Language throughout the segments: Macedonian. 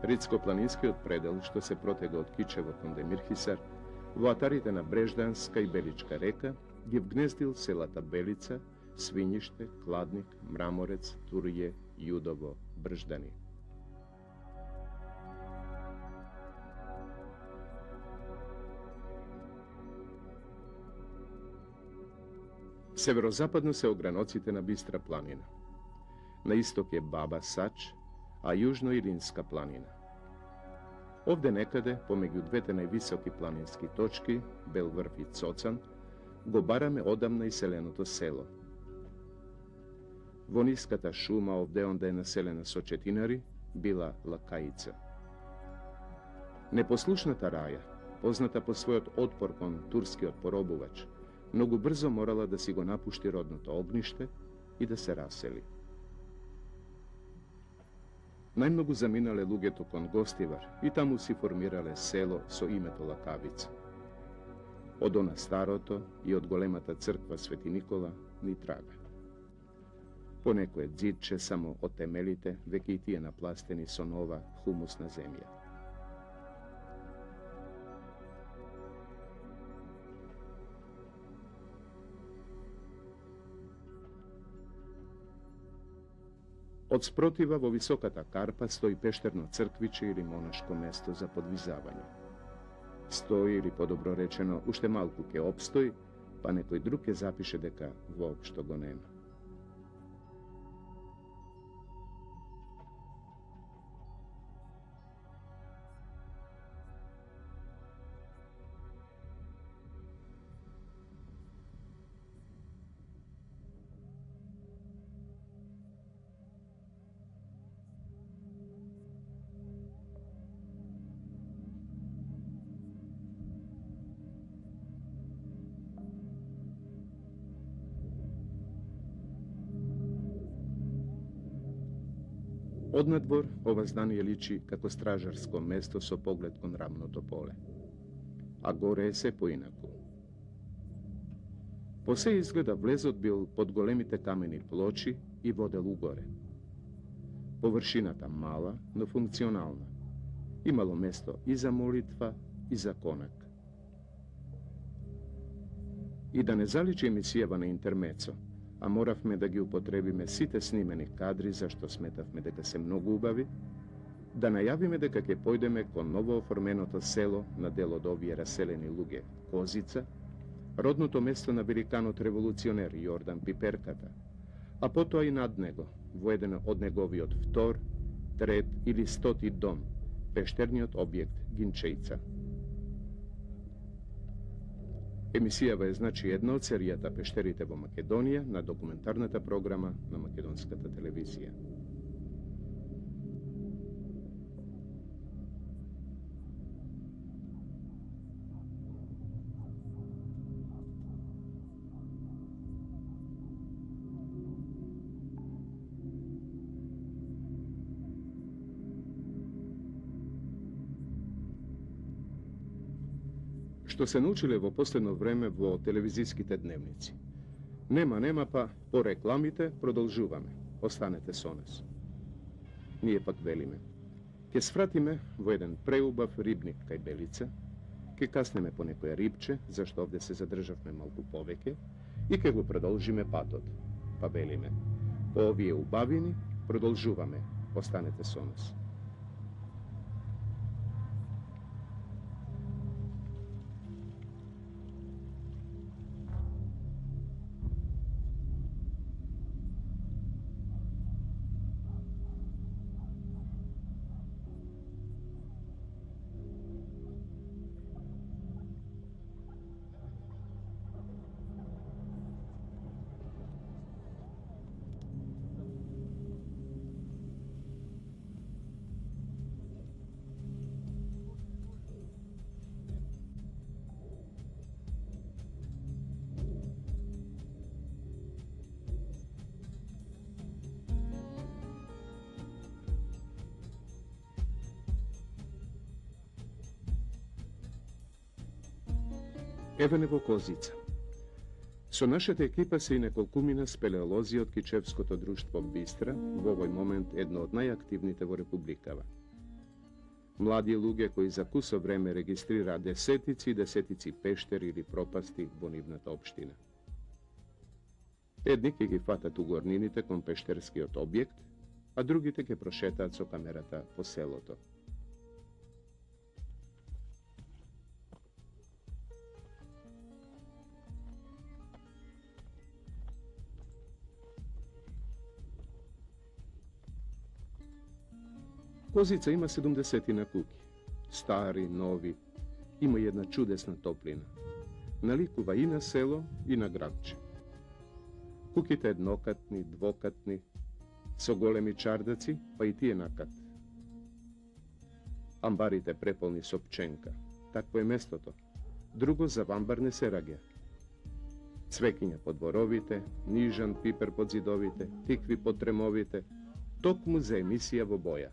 Ritsko-planinski odpredel, što se protega od Kičevo konde Mirhisar, voatarite na Breždanska i Belička reka, gdje vgnezdil selata Belica, Svinjište, Kladnik, Mramorec, Turje, Judovo, Brždani. Severozapadno se ogranocite na Bistra planina. Na istok je Baba Sač, a južno Irinska planina. Ovdje nekade, pomegju dvete najvisoki planinski točki, Belvrf i Cocan, gobarame odamna i selenuto selo. Voniskata šuma ovdje onda je naselena sočetinari, bila Lakajica. Neposlušnata Raja, poznata po svoj otpor kon turski otporobuvač, mnogo brzo morala da si go napušti rodnoto ognjište i da se raseli. Najmnogu zaminale lugeto kon Gostivar i tamo si formirale selo so imeto Lakavica. Od ona staroto i od golemata crkva Sveti Nikola ni traga. Poneko je dzidče samo otemelite, vekitije naplasteni so nova humusna zemlja. Od sprotiva vo visokata Karpa stoji pešterno crkviće ili monaško mesto za podvizavanje. Stoji ili podobro rečeno ušte malku ke opstoji, pa nekoj druge zapiše deka voopšto go nema. Odnadvor ova zdanije liči kako stražarsko mesto so pogled kon ravnoto pole. A gore je se poinaku. Pose izgleda vlezot bil pod golemite kameni ploči i vodel u gore. Površina tam mala, no funkcionalna. Imalo mesto i za molitva i za konak. I da ne zaliči mi sjeva na intermeco, a morav me da gi upotrebi me site snimeni kadri, zašto smetav me da ga se mnogo ubavi, da najavi me da kak je pojdeme kon novo oformenoto selo na del od ovije raseleni luge Kozica, rodnuto mesto na velikanot revolucioner Jordan Piperkata, a poto i nad nego, vojedeno od negovi od vtor, tret ili stoti dom, pešterniot objekt Ginčejca. Emisijava je znači jedna od serijata Pešteritevo Makedonija na dokumentarnata programa na makedonskata televizija. Što se naučile vo posljedno vreme vo televizijskite dnevnici. Nema, pa poreklamite, prodolžuvame, ostanete s ones. Nije pak velime. Ke svratime vo jedan preubav ribnik kaj Belica, ke kasneme po nekoje ribče, zašto ovdje se zadržavme malku poveke, i ke go prodolžime patod, pa velime. Po ovije ubavini, prodolžuvame, ostanete s ones. Евенево Козица. Со нашата екипа се и неколкумина спелеолози од Кичевското друштво Бистра, во овој момент едно од најактивните во Републикава. Млади луѓе кои за кусо време регистрира десетици пештери или пропасти во нивната општина. Едни ќе ги фатат угорнините кон пештерскиот објект, а другите ќе прошетаат со камерата по селото. Козица има 70 куки. Стари, нови. Има и една чудесна топлина. Наликува и на село, и на градче. Куките еднокатни, двокатни, со големи чардаци, па и тие накат. Амбарите преполни со пченка. Такво е местото. Друго за амбар не се раѓа. Цвекиња под дворовите, нижан пипер под зидовите, тикви под тремовите, токму за емисија во боја.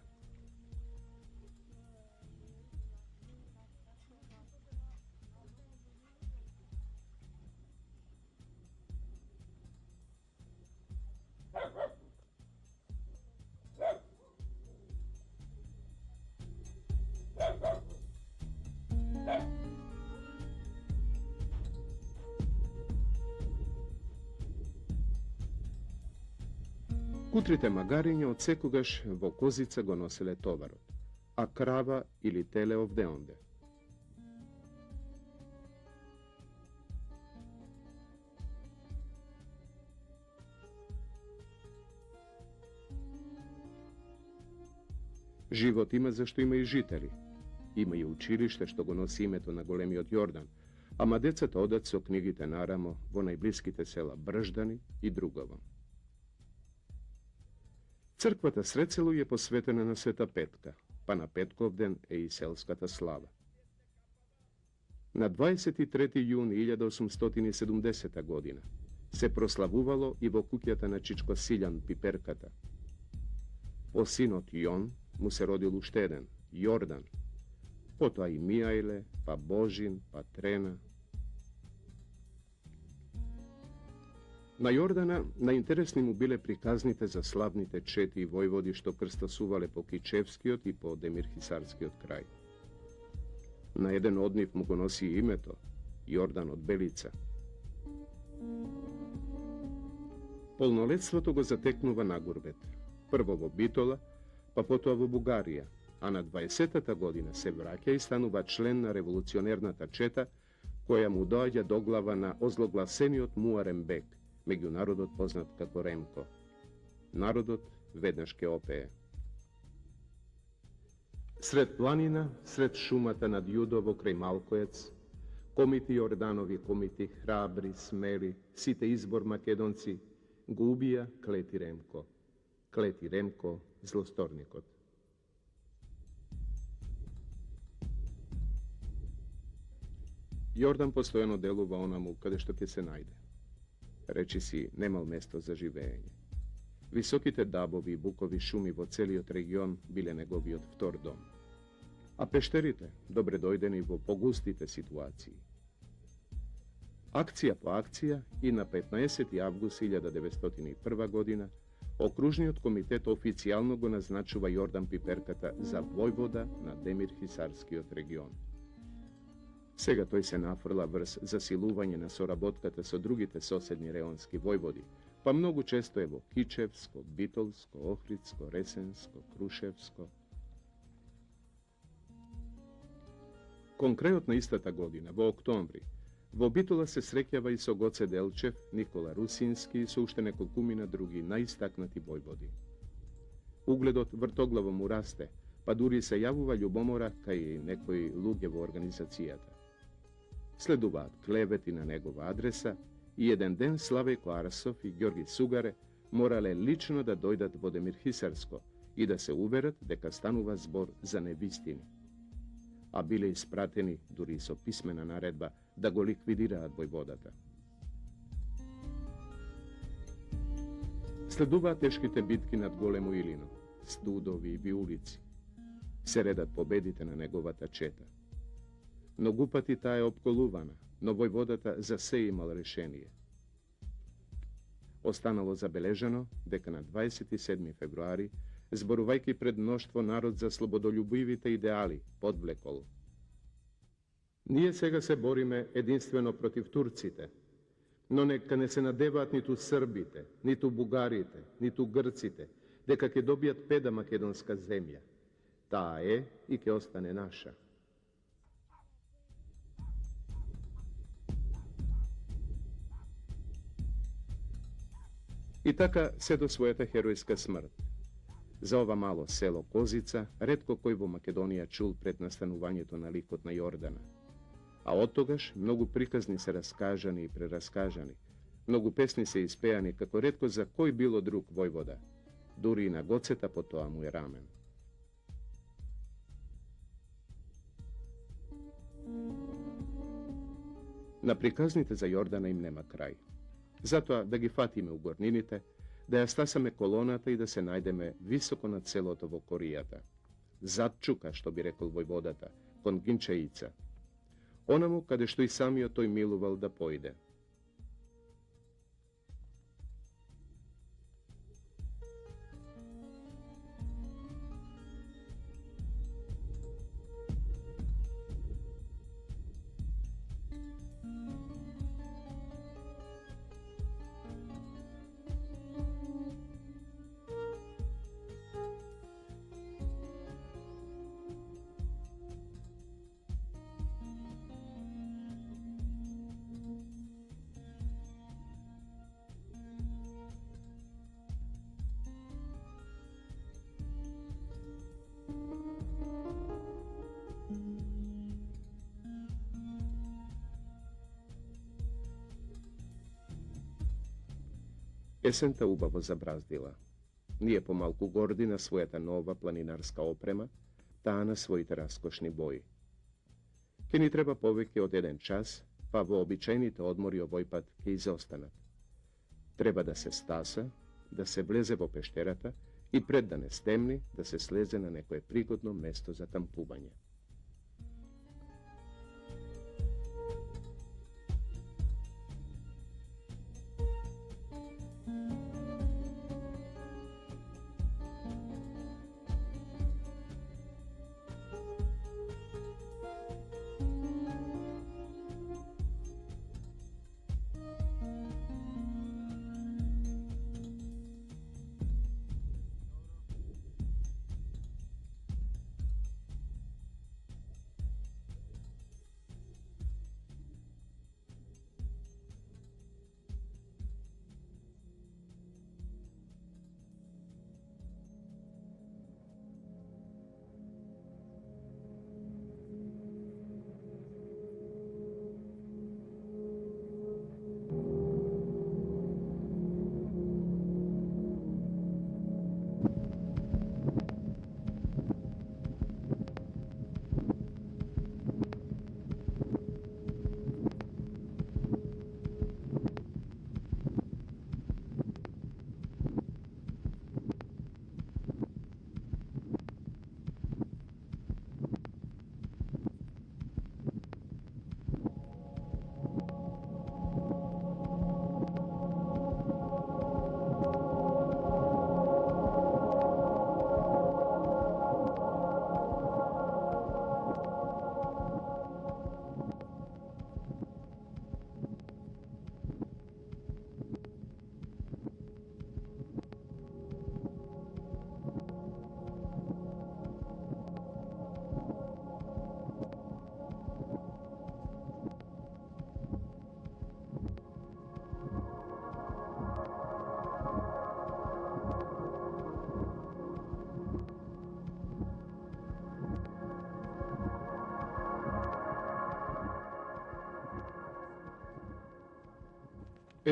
Кутрите магариња од секогаш во Козица го носеле товарот, а крава или теле овде онде. Живот има зашто има и жители. Има и училиште што го носи името на големиот Јордан, ама децата одат со книгите нарамо во најблиските села Брждани и другово. Црквата сред село е посветена на Света Петка, па на Петков ден е и селската слава. На 23. јуни 1870 година се прославувало и во куќата на Чичко Силјан Пиперката. По синот Јон му се родил уште еден, Јордан, потоа и Мијајле, па Божин, па Трена. На Јордана најинтересни му биле приказните за славните чети и војводи што крстосувале по Кичевскиот и по Демирхисарскиот крај. На еден од нив му го носи името Јордан од Белица. Полнолетството го затекнува на гурбет, прво во Битола, па потоа во Бугарија, а на 20-та година се враќа и станува член на револуционерната чета, која му доаѓа до глава на озлогласениот Муарем Бек, меѓународот познат како Ремко. Народот веднаш ке опее. Сред планина, сред шумата над Јудово крај Малкоец, комити Јорданови, комити храбри, смели, сите избор македонци, го убија Клети Ремко. Клети Ремко, злосторникот. Јордан постојано делува онаму каде што ќе се најде. Речи си, немал место за живеење. Високите дабови и букови шуми во целиот регион биле неговиот втор дом. А пештерите добре дојдени во погустите ситуации. Акција по акција и на 15. август 1901 година Окружниот комитет официјално го назначува Јордан Пиперката за војвода на Демирхисарскиот регион. Сега тој се нафрла врз засилување на соработката со другите соседни реонски војводи, па многу често е во Кичевско, Битолско, Охридско, Ресенско, Крушевско. Кон крајот на истата година, во октомври, во Битола се среќава и со Гоце Делчев, Никола Русински и со уште неколкумина други најистакнати војводи. Угледот вртоглаво му расте, па дури се јавува љубомора кај некои луѓе во организацијата. Следуваат клевети на негова адреса и еден ден Славејко Арсов и Ѓорги Сугаре морале лично да дојдат во Демирхисарско и да се уверат дека станува збор за невистини. А биле испратени дури со писмена наредба да го ликвидираат војводата. Следуваат тешките битки над Големо Илино, Студови и Биулици. Се редат победите на неговата чета. но гупати таа е обколувана, но војводата за се имал решение. Останало забележано дека на 27. февруари, зборувајќи пред мноштво народ за слободолюбивите идеали, подвлекол: ние сега се бориме единствено против турците, но нека не се надеваат ниту србите, ниту бугарите, ниту грците, дека ќе добијат педа македонска земја. Таа е и ќе остане наша. И така се до својата херојска смрт. За ова мало село Козица, ретко кој во Македонија чул пред настанувањето на ликот на Јордана. А од тогаш многу приказни се раскажани и прераскажани, многу песни се испеани како ретко за кој било друг војвода, дури и на Гоцета по тоа му е рамен. На приказните за Јордана им нема крај. Затоа да ги фатиме у горнините, да ја стасаме колоната и да се најдеме високо над селото во Коријата. Зад чука, што би рекол војводата, кон Гинчаица. Онаму каде што и самиот тој милувал да појде. Есента убаво забраздила. Ние помалку горди на својата нова планинарска опрема, таа на своите раскошни бои. Ке ни треба повеќе од 1 час, па вообичајните одмори овој пат ќе изостанат. Треба да се стаса, да се влезе во пештерата и пред да не стемни, да се слезе на некое пригодно место за кампување.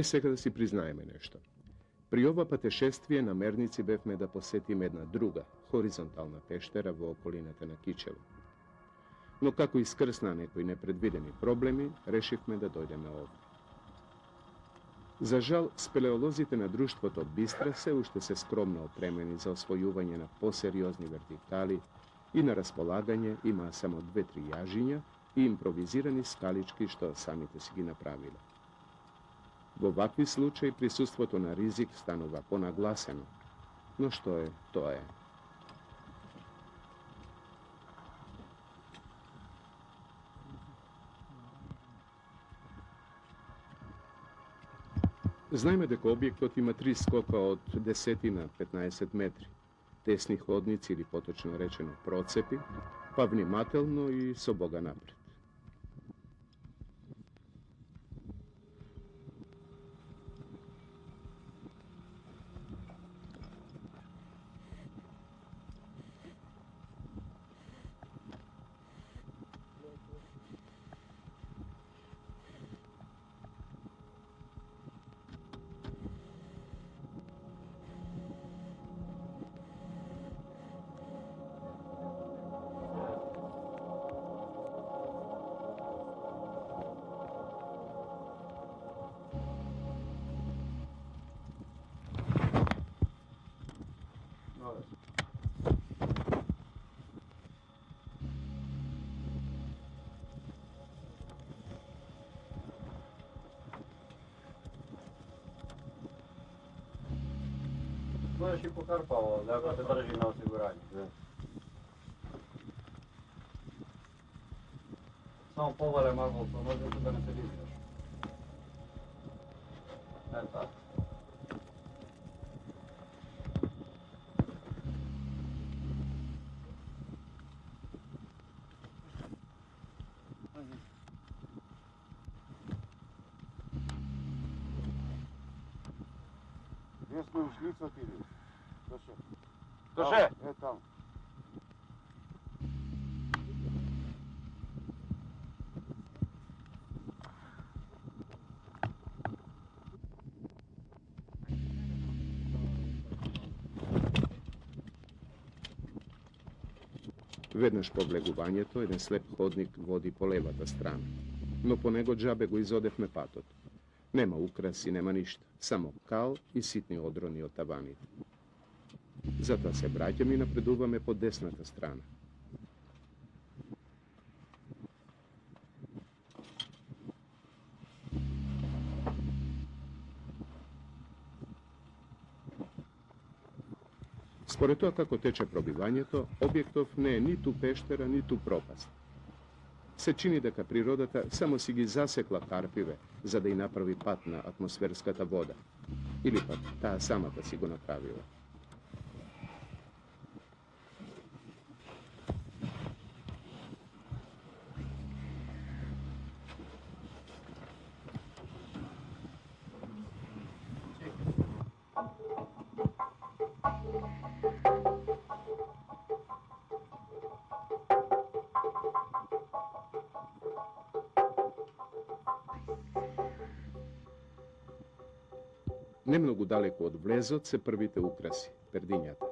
Сега да си признаеме нешто. При ова патешествие намерници бевме да посетиме една друга, хоризонтална пештера во околината на Кичево. Но како искрсна некои непредвидени проблеми, решивме да дојдеме овде. За жал, спелеолозите на друштвото Бистра се уште се скромно опремени за освојување на посериозни вертикали и на располагање има само 2-3 јажиња, i improvizirani skalički što samite si gi napravili. V ovakvi slučaj prisustvoto na rizik stanova ponaglaseno, no što je, to je. Znajme deko objektot ima 3 skoka od 10-15 metri, tesni hodnici ili potočno rečeno procepi, pa vnimatelno i soboga napred. Možeš i pokrpao, da ga te drži na osiguranju. Samo povale magol, to može da ne se vidiš. Tako. Gdje smo u šlicu ti ideš? Doše. Doše? E, tamo. Vednaš pobleguvanje to, jeden slep hodnik vodi po levata strana. No po nego džabe go izodehme patot. Nema ukrasi, nema ništa, samo kal i sitni odroni od tavanita. Zato se braćam i napreduvame po desnata strana. Spored toga kako teče probivanje to, objektov ne je ni tu peštera, ni tu propast. Se čini da ka prirodata samo si gi zasekla karpive, za da i napravi patna atmosferskata voda. Ili pa ta sama ta si go napravila. Nemnogu daleko od Vlezot se prvite ukrasi, perdinjata.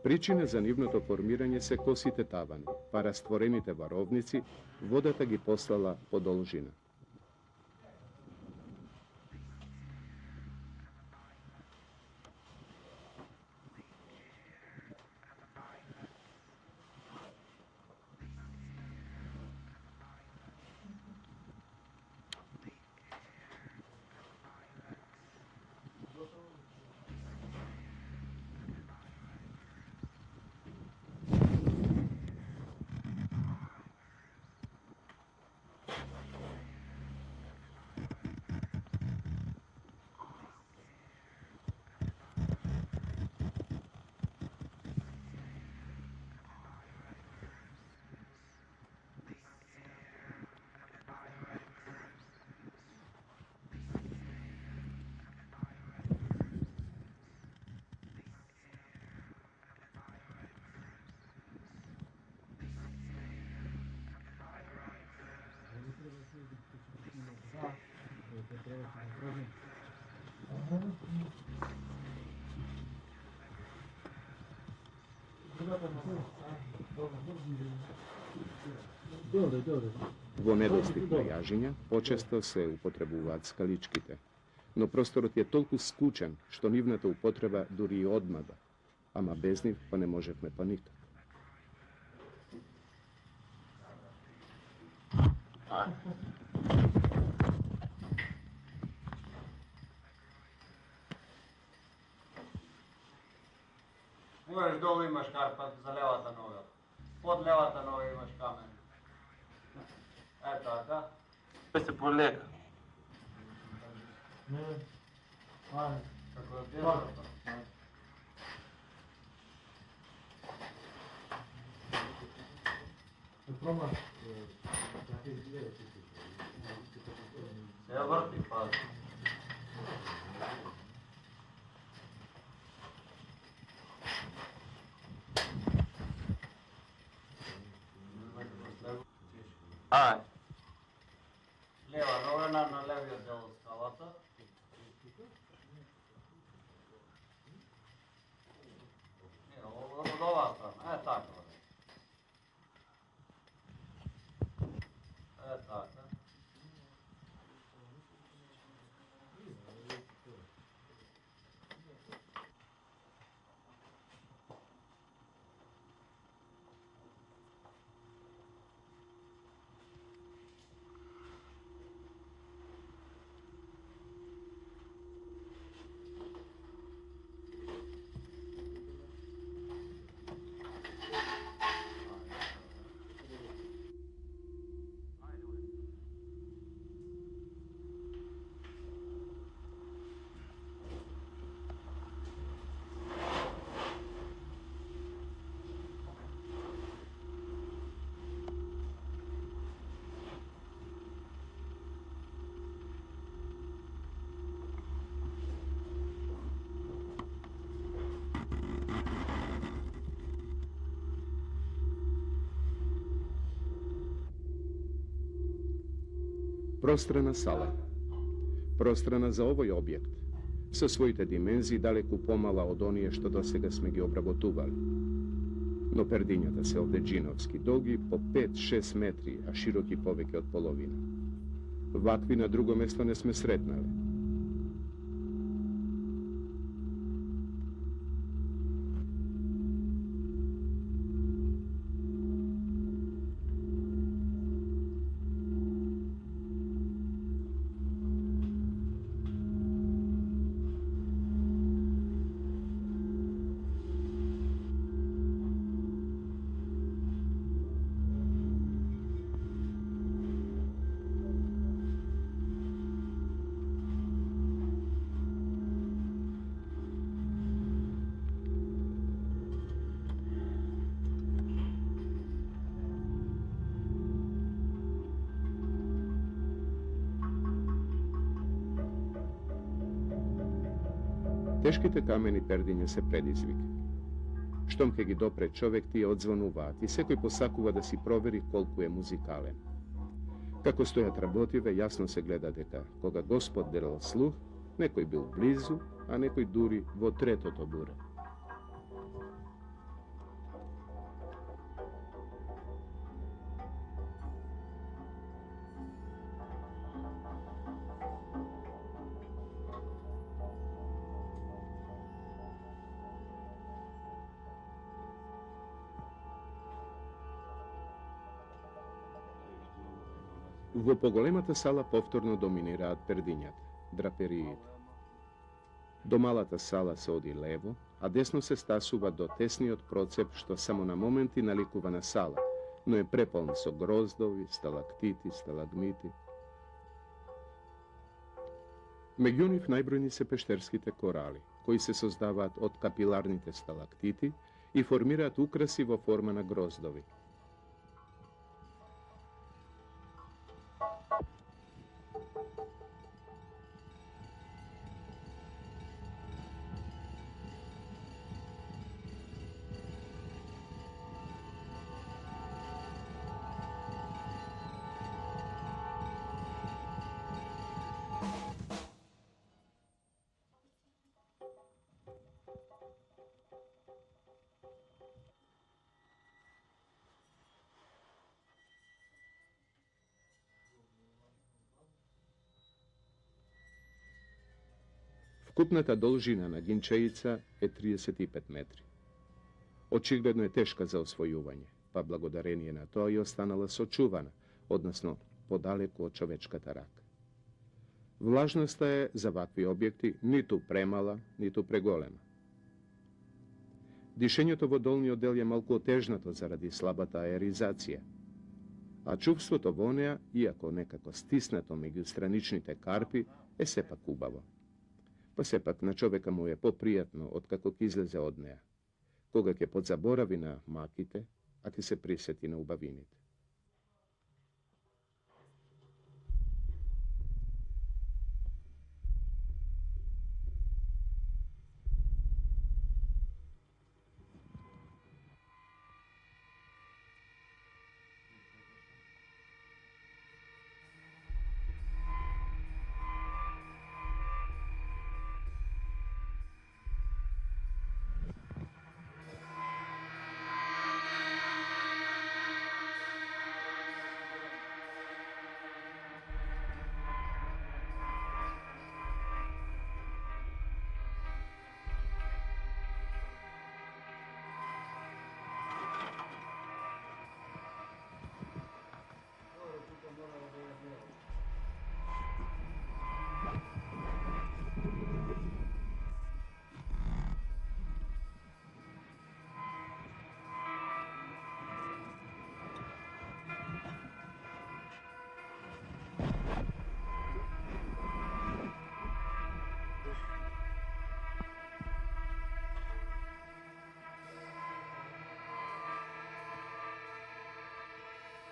Pričine za nivnoto formiranje se kosite tavani, pa rastvorenite varovnici, vodata gi poslala pod olžina. Vo nedostih jažinja počesto se upotrebuvat skaličkite, no prostorot je toliko skučan, što nivnata upotreba duri odmada, ama bez njih pa ne možemo pa nikak. Imaš dole imaš karpat za levata noga. Pod levata noga imaš kamen. Tako. To se polega. Kako je bježao to? Se vrti, pazi. Aj. Lijeva noga na levija delu skalata. Od ova strana, tako. Tako. Prostrana sala. Prostrana za ovaj objekt. Sa svojite dimenziji daleku pomala od onije što dosega sme gi obrabotuvali. No perdinjata se ovde džinovski, dogi po 5-6 metri, a široki poveke od polovina. Vakvi na drugo mesto ne sme sretnali. Teškite kameni perdinje se predizvik. Štom ke gi dopre čovek ti je odzvonu vat i sekoj posakuva da si proveri koliko je muzikalen. Kako stojat rabotive, jasno se gleda deka koga gospod deral sluh, nekoj bil blizu, a nekoj duri vo treto to bura. Во поголемата сала повторно доминираат пердињата, драпериите. До малата сала се оди лево, а десно се стасува до тесниот процеп што само на моменти наликува на сала, но е преполн со гроздови, сталактити, сталагмити. Меѓу нив најбројни се пештерските корали, кои се создаваат од капиларните сталактити и формираат украси во форма на гроздови. Вкупната должина на Гинчеица е 35 метри. Очигледно е тешка за освојување, па благодарение на тоа и останала сочувана, односно podaleku od čovečkata raka. Vlažnost je za ovakvi objekti ni tu premala, ni tu pregolema. Дишењето во долниот дел е малку отежнато заради слабата аеризација, а чувството во неа, иако некако стиснато меѓу страничните карпи, е сепак убаво. Па сепак на човека му е попријатно откако ќе излезе од неа, кога ќе подзаборави на маките, а ќе се присети на убавините.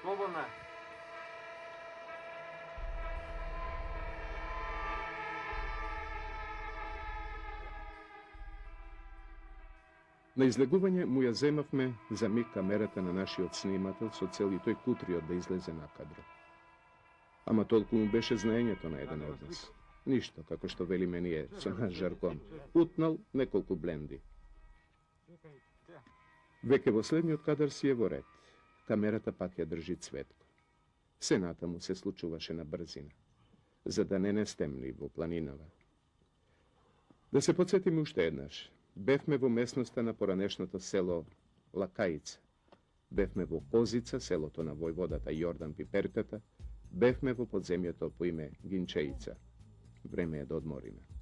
Slobodno je. На излегување му ја земавме за миг камерата на нашиот снимател со цел и тој кутриот да излезе на кадро. Ама толку му беше знаењето на еден од нас. Ништо, како што велиме ние со наш жаргон. Утнал неколку бленди. Веќе во следниот кадар си е во ред. Камерата пак ја држи Цветко. Сената му се случуваше на брзина, за да не стемни во планинава. Да се подсетиме уште еднаш. Бевме во местноста на поранешното село Лакаица. Бевме во Козица, селото на војводата Јордан Пиперката. Бевме во подземјето по име Гинчеица. Време е да одмориме.